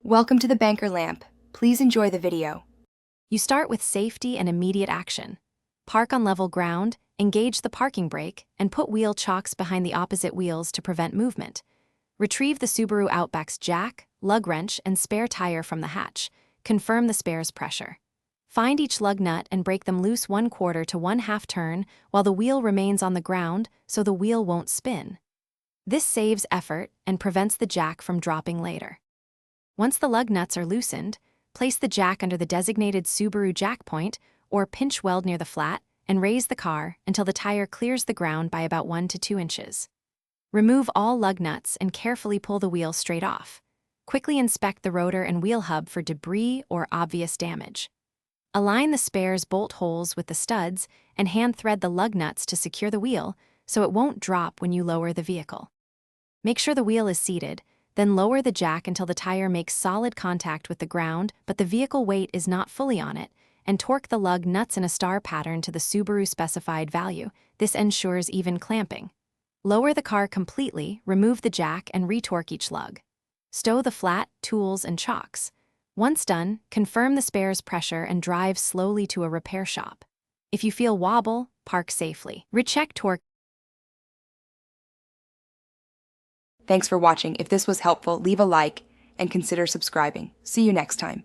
Welcome to the banker lamp. Please enjoy the video. You start with safety and immediate action. Park on level ground, engage the parking brake, and put wheel chocks behind the opposite wheels to prevent movement. Retrieve the Subaru Outback's jack, lug wrench, and spare tire from the hatch. Confirm the spare's pressure. Find each lug nut and break them loose 1/4 to 1/2 turn while the wheel remains on the ground so the wheel won't spin. This saves effort and prevents the jack from dropping later. Once the lug nuts are loosened, place the jack under the designated Subaru jack point or pinch weld near the flat and raise the car until the tire clears the ground by about 1 to 2 inches. Remove all lug nuts and carefully pull the wheel straight off. Quickly inspect the rotor and wheel hub for debris or obvious damage. Align the spare's bolt holes with the studs and hand thread the lug nuts to secure the wheel so it won't drop when you lower the vehicle. Make sure the wheel is seated, then lower the jack until the tire makes solid contact with the ground but the vehicle weight is not fully on it, and torque the lug nuts in a star pattern to the Subaru specified value. This ensures even clamping. Lower the car completely, remove the jack, and retorque each lug. Stow the flat, tools, and chocks. Once done, confirm the spare's pressure and drive slowly to a repair shop. If you feel wobble, park safely. Recheck torque. Thanks for watching. If this was helpful, leave a like and consider subscribing. See you next time.